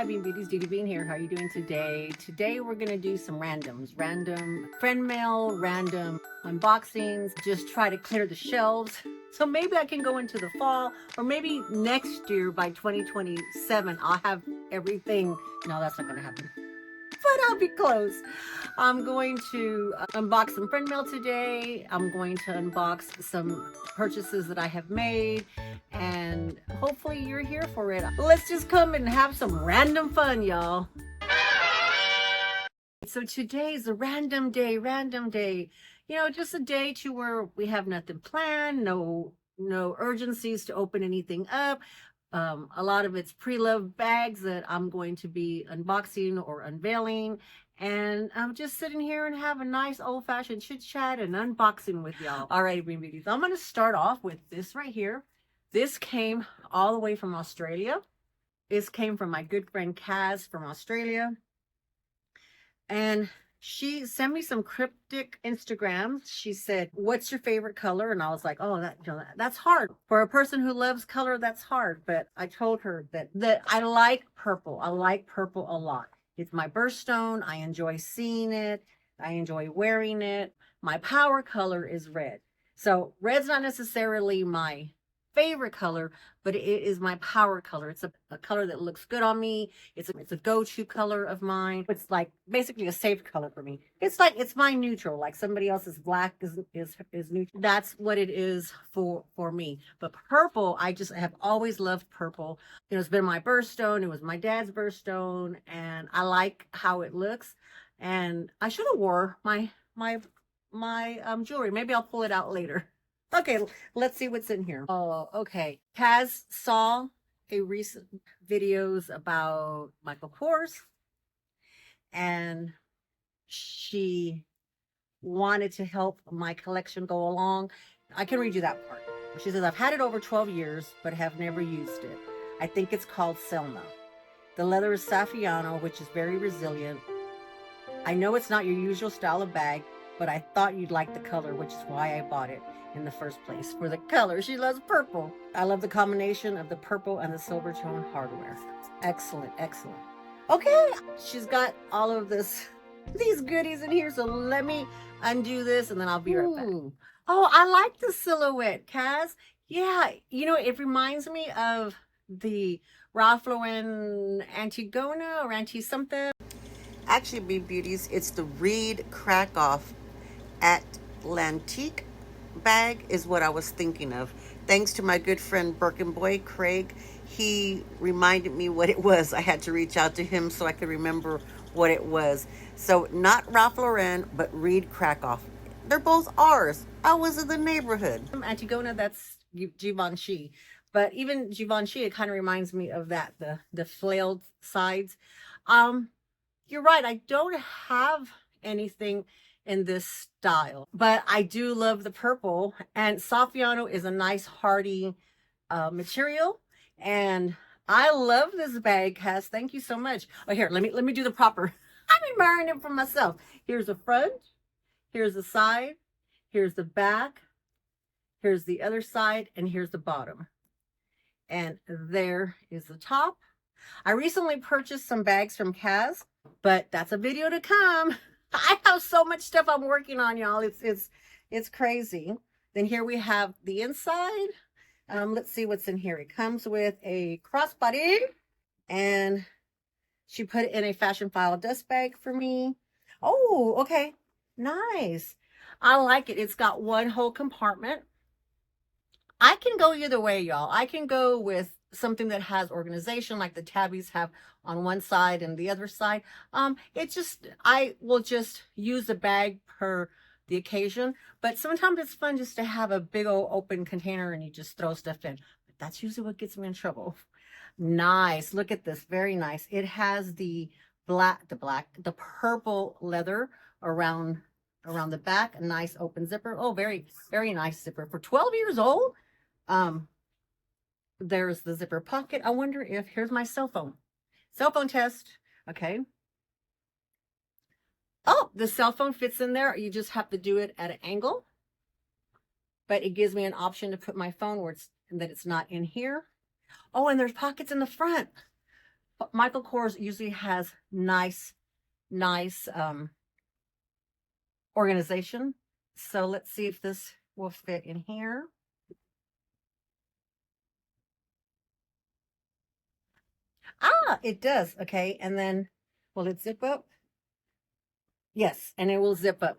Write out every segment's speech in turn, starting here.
Hi Bean Beauties, Dee Bean here. How are you doing today? Today we're gonna do some randoms, random friend mail, random unboxings, just try to clear the shelves. So maybe I can go into the fall, or maybe next year by 2027, I'll have everything. No, that's not gonna happen, but I'll be close. I'm going to unbox some friend mail today. I'm going to unbox some purchases that I have made, and hopefully you're here for it. Let's just come and have some random fun, y'all. So today's a random day, you know, just a day to where we have nothing planned, no urgencies to open anything up. A lot of it's pre-loved bags that I'm going to be unboxing or unveiling, and I'm just sitting here and have a nice old-fashioned chit chat and unboxing with y'all. All right, Green Beauties, I'm going to start off with this right here. This came all the way from Australia. This came from my good friend Kaz from Australia, and she sent me some cryptic Instagrams. She said, "What's your favorite color?" And I was like, "Oh, that's hard for a person who loves color. That's hard." But I told her that I like purple. I like purple a lot. It's my birthstone. I enjoy seeing it. I enjoy wearing it. My power color is red. So red's not necessarily my favorite color, but it is my power color. It's a color that looks good on me. It's a go-to color of mine. It's like basically a safe color for me. It's like it's my neutral. Like somebody else's black is neutral. That's what it is for me. But purple, I just have always loved purple. You know, it's been my birthstone. It was my dad's birthstone, and I like how it looks. And I should have wore my jewelry. Maybe I'll pull it out later. Okay, let's see what's in here. Oh, okay. Kaz saw a recent videos about Michael Kors, and she wanted to help my collection go along. I can read you that part. She says, "I've had it over 12 years, but have never used it. I think it's called Selma. The leather is Saffiano, which is very resilient. I know it's not your usual style of bag, but I thought you'd like the color, which is why I bought it in the first place, for the color." She loves purple. "I love the combination of the purple and the silver tone hardware." Excellent, excellent. Okay, she's got all of these goodies in here, so let me undo this and then I'll be right back. Oh, I like the silhouette, Kaz. Yeah, you know, it reminds me of the Ralph Lauren Antigona or Anti-something. Actually, Bee Beauties, it's the Reed Crack-Off Atlantique bag is what I was thinking of. Thanks to my good friend Birkin Boy, Craig, he reminded me what it was. I had to reach out to him so I could remember what it was. So not Ralph Lauren, but Reed Crack-Off. They're both ours. I was in the neighborhood. Antigona, that's Givenchy. But even Givenchy, it kind of reminds me of that, the flailed sides. You're right, I don't have anything in this style, but I do love the purple, and Saffiano is a nice hardy material, and I love this bag, Cass. Thank you so much. Oh, here, let me do the proper. I'm admiring it for myself. Here's the front, here's the side, here's the back, here's the other side, and here's the bottom. And there is the top. I recently purchased some bags from Kaz, but that's a video to come. I have so much stuff I'm working on, y'all. It's crazy. Then here we have the inside. Let's see what's in here. It comes with a crossbody, and she put it in a fashion file dust bag for me. Oh, okay. Nice. I like it. It's got one whole compartment. I can go either way, y'all. I can go with something that has organization, like the tabbies have on one side and the other side. I will just use a bag per the occasion, but sometimes it's fun just to have a big old open container and you just throw stuff in. But that's usually what gets me in trouble. Nice. Look at this. Very nice. It has the purple leather around the back. A nice open zipper. Oh, very, very nice zipper for 12 years old. There's the zipper pocket. I wonder if, here's my cell phone test. Okay. Oh, the cell phone fits in there. You just have to do it at an angle, but it gives me an option to put my phone where it's not in here. Oh, and there's pockets in the front. Michael Kors usually has nice organization. So let's see if this will fit in here. Ah, it does. Okay. And then will it zip up? Yes, and it will zip up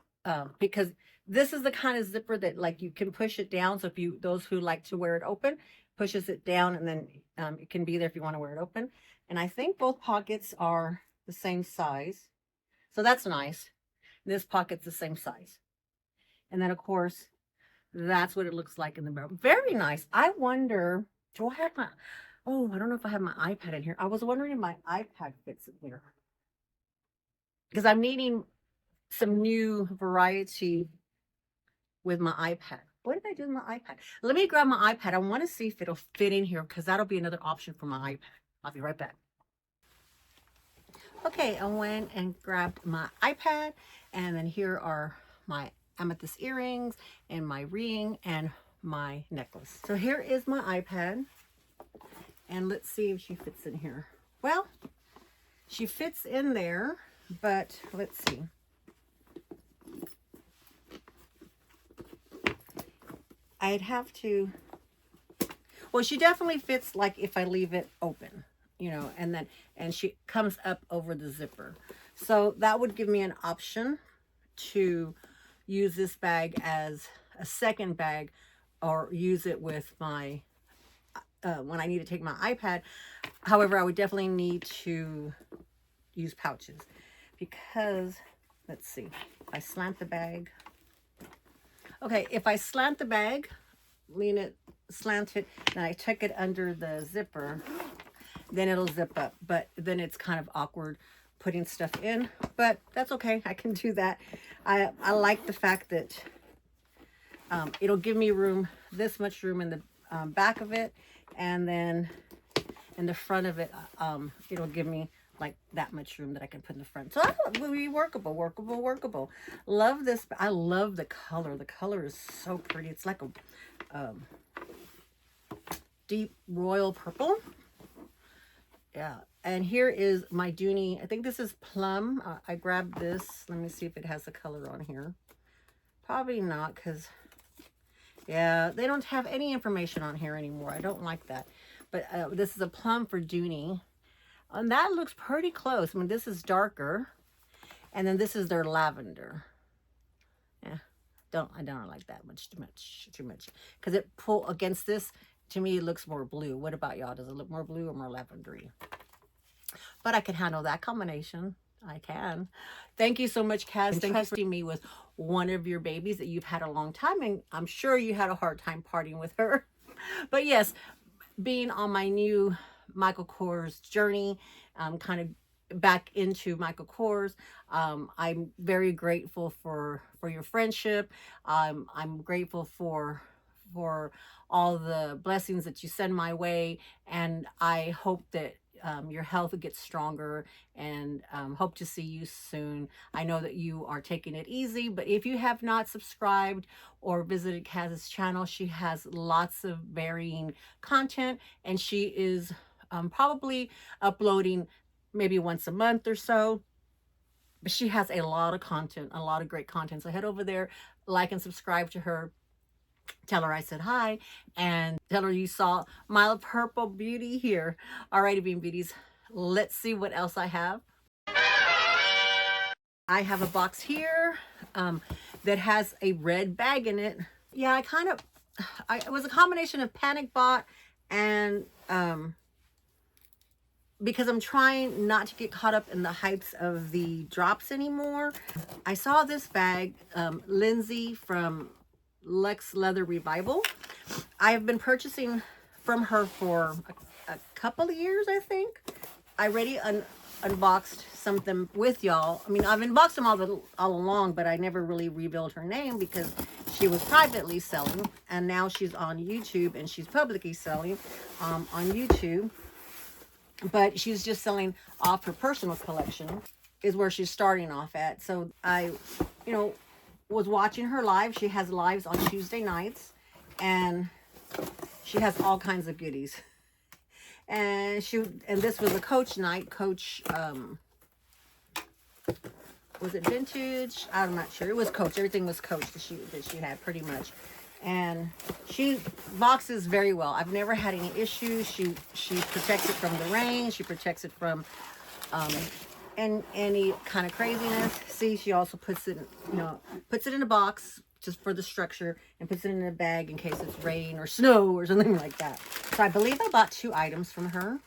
because this is the kind of zipper that like you can push it down. So if you, those who like to wear it open, pushes it down, and then it can be there if you want to wear it open. And I think both pockets are the same size. So that's nice. This pocket's the same size. And then of course, that's what it looks like in the mirror. Very nice. I wonder, do I have my, oh, I don't know if I have my iPad in here. I was wondering if my iPad fits in here. Because I'm needing some new variety with my iPad. What did I do with my iPad? Let me grab my iPad. I want to see if it'll fit in here because that'll be another option for my iPad. I'll be right back. Okay, I went and grabbed my iPad, and then here are my amethyst earrings and my ring and my necklace. So here is my iPad, and let's see if she fits in here. Well, she fits in there, but let's see. I'd have to, well, she definitely fits like if I leave it open, you know, and she comes up over the zipper. So that would give me an option to use this bag as a second bag or use it with my, when I need to take my iPad. However, I would definitely need to use pouches because, let's see, I slant the bag. Okay, if I slant the bag, lean it, slant it, and I tuck it under the zipper, then it'll zip up. But then it's kind of awkward putting stuff in, but that's okay. I can do that. I like the fact that it'll give me room, this much room in the back of it, and then in the front of it, it'll give me like that much room that I can put in the front. So it will be workable. Love this. I love the color. The color is so pretty. It's like a deep royal purple. Yeah. And here is my Dooney. I think this is plum. I grabbed this. Let me see if it has the color on here. Probably not, because yeah, they don't have any information on here anymore. I don't like that. But this is a plum for Dooney. And that looks pretty close. I mean, this is darker. And then this is their lavender. Yeah. I don't like that too much. Because it pull against this, to me, it looks more blue. What about y'all? Does it look more blue or more lavendery? But I can handle that combination. I can. Thank you so much, Cass. Thank you for trusting me with one of your babies that you've had a long time. And I'm sure you had a hard time partying with her. But yes, being on my new Michael Kors journey, kind of back into Michael Kors. I'm very grateful for your friendship. I'm grateful for all the blessings that you send my way, and I hope that your health gets stronger, and hope to see you soon. I know that you are taking it easy, but if you have not subscribed or visited Kaz's channel, she has lots of varying content, and she is probably uploading maybe once a month or so. But she has a lot of content, a lot of great content. So head over there, like and subscribe to her. Tell her I said hi, and tell her you saw my purple beauty here. Alrighty, Bean Beauties, let's see what else I have. I have a box here that has a red bag in it. Yeah, it was a combination of panic bought and because I'm trying not to get caught up in the hypes of the drops anymore. I saw this bag, Lindsey from Luxe Leather Revival. I have been purchasing from her for a couple of years, I think. I already unboxed something with y'all. I mean, I've unboxed them all along, but I never really revealed her name because she was privately selling, and now she's on YouTube and she's publicly selling on YouTube. But she's just selling off her personal collection is where she's starting off at. So I, was watching her live. She has lives on Tuesday nights, and she has all kinds of goodies. And this was a Coach night. Coach, was it Vintage? I'm not sure. It was Coach. Everything was Coach that she had pretty much. And she boxes very well. I've never had any issues. She protects it from the rain. She protects it from and any kind of craziness. See, she also puts it, puts it in a box just for the structure, and puts it in a bag in case it's rain or snow or something like that. So I believe I bought 2 items from her.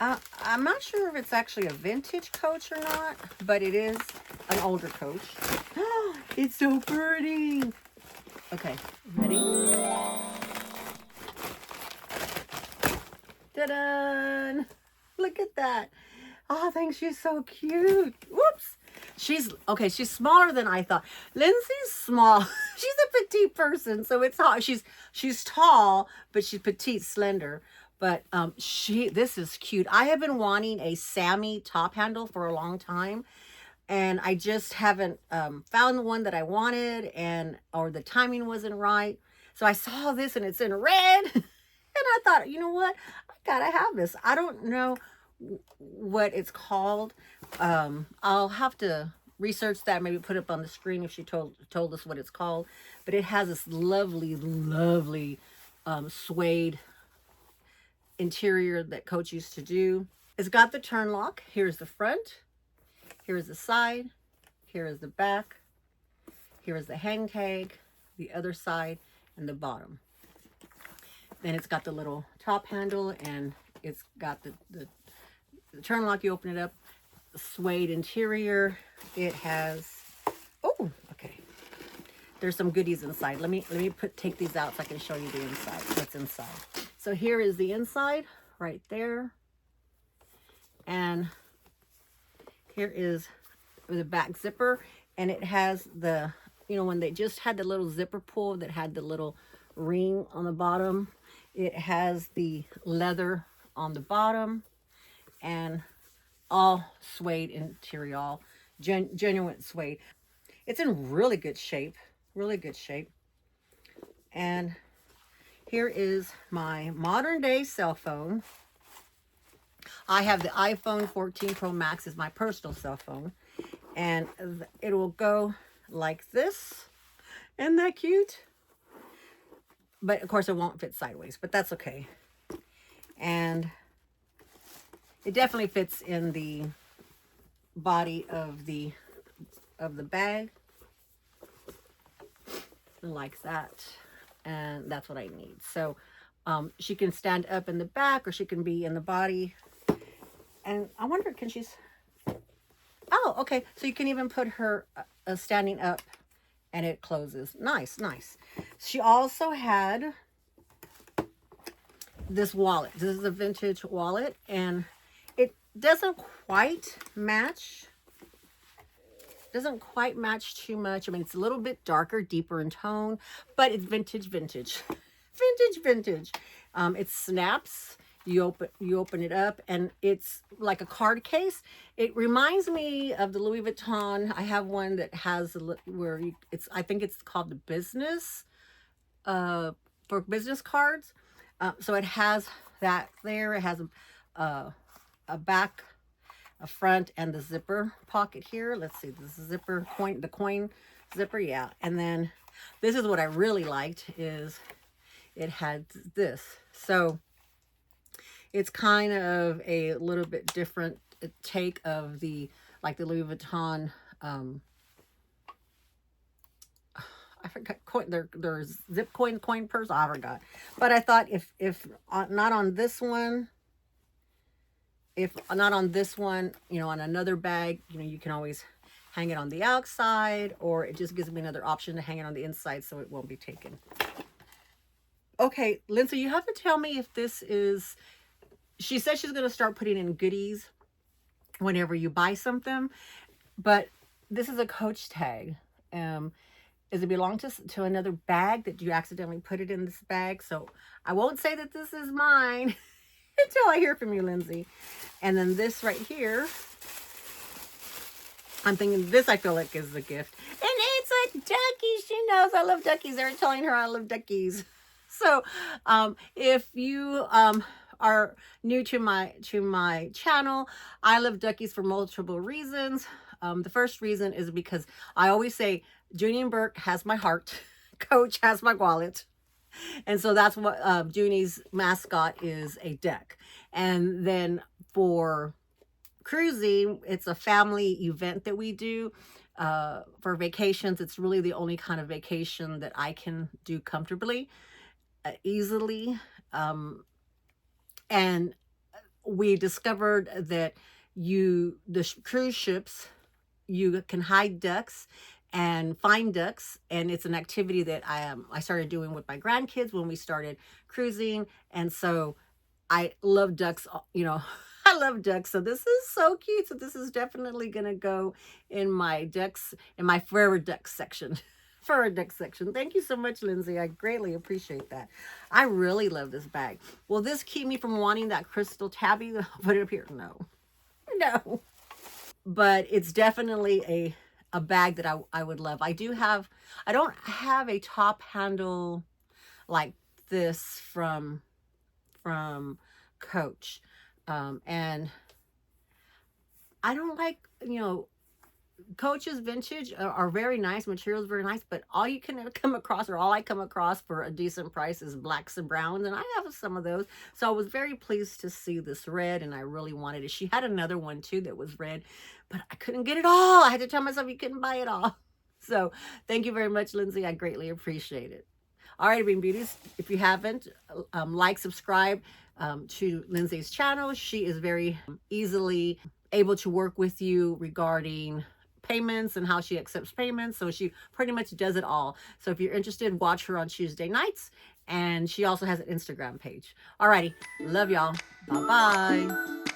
I'm not sure if it's actually a vintage Coach or not, but it is an older Coach. It's so pretty. Okay, ready? Ta-da! Look at that. Oh, I think she's so cute. Whoops. She's smaller than I thought. Lindsey's small. She's a petite person, so it's hard. She's tall, but she's petite, slender. But this is cute. I have been wanting a Sammy top handle for a long time, and I just haven't found the one that I wanted, or the timing wasn't right. So I saw this and it's in red, and I thought, you know what? I gotta have this. I don't know what it's called. I'll have to research that, maybe put it up on the screen if she told us what it's called. But it has this lovely suede interior that Coach used to do. It's got the turn lock. Here's the front, here's the side, here is the back, here is the hang tag, the other side, and the bottom. Then it's got the little top handle, and it's got the turn lock. You open it up, the suede interior. It has, oh, okay, there's some goodies inside. Let me take these out so I can show you the inside, what's inside. So here is the inside right there. And here is the back zipper. And it has the, when they just had the little zipper pull that had the little ring on the bottom, it has the leather on the bottom, and all suede interior, genuine suede. It's in really good shape, And here is my modern day cell phone. I have the iPhone 14 Pro Max as my personal cell phone, and it will go like this. Isn't that cute? But of course it won't fit sideways, but that's okay. And it definitely fits in the body of the bag, like that. And that's what I need. So she can stand up in the back, or she can be in the body. And I wonder, can she? Oh, okay. So you can even put her standing up, and it closes. Nice. She also had this wallet. This is a vintage wallet, and it doesn't quite match. Doesn't quite match too much. I mean, it's a little bit darker, deeper in tone, but it's vintage. It snaps. You open it up, and it's like a card case. It reminds me of the Louis Vuitton. I have one that has where I think it's called the business, for business cards. So it has that there. It has a back, a front, and the zipper pocket here. Let's see, this is zipper, the coin zipper, yeah. And then this is what I really liked, is it had this. So it's kind of a little bit different take of the Louis Vuitton, I forgot, their zip coin purse. I forgot. But I thought if not on this one, on another bag, you can always hang it on the outside, or it just gives me another option to hang it on the inside so it won't be taken. Okay, Lindsey, you have to tell me if this is, she says she's going to start putting in goodies whenever you buy something, but this is a Coach tag. Does it belong to another bag that you accidentally put it in this bag? So I won't say that this is mine until I hear from you, Lindsey. And then this right here, I'm thinking this, I feel like, is a gift. And it's a ducky. She knows I love duckies. They're telling her I love duckies. So if you are new to my channel, I love duckies for multiple reasons. The first reason is because I always say Junie and Burke has my heart, Coach has my wallet. And so that's what Junie's mascot is, a duck. And then for cruising, it's a family event that we do. For vacations, it's really the only kind of vacation that I can do comfortably, easily. And we discovered that the cruise ships, you can hide ducks and find ducks, and it's an activity that I started doing with my grandkids when we started cruising. And so I love ducks, you know. I love ducks, so this is so cute. So this is definitely gonna go in my ducks, in my forever duck section. Forever duck section. Thank you so much, Lindsay. I greatly appreciate that. I really love this bag. Will this keep me from wanting that crystal tabby? Put it up here. No. No. But it's definitely a bag that I would love. I don't have a top handle like this from Coach. And I don't like, you know, Coach's vintage are very nice, materials very nice, but all you can ever come across, or all I come across for a decent price, is blacks and browns, and I have some of those. So I was very pleased to see this red, and I really wanted it. She had another one too that was red, but I couldn't get it all. I had to tell myself you couldn't buy it all. So thank you very much, Lindsay. I greatly appreciate it. All right, Green Beauties, if you haven't, like, subscribe to Lindsay's channel. She is very easily able to work with you regarding payments and how she accepts payments. So she pretty much does it all. So if you're interested, watch her on Tuesday nights. And she also has an Instagram page. Alrighty, love y'all. Bye-bye.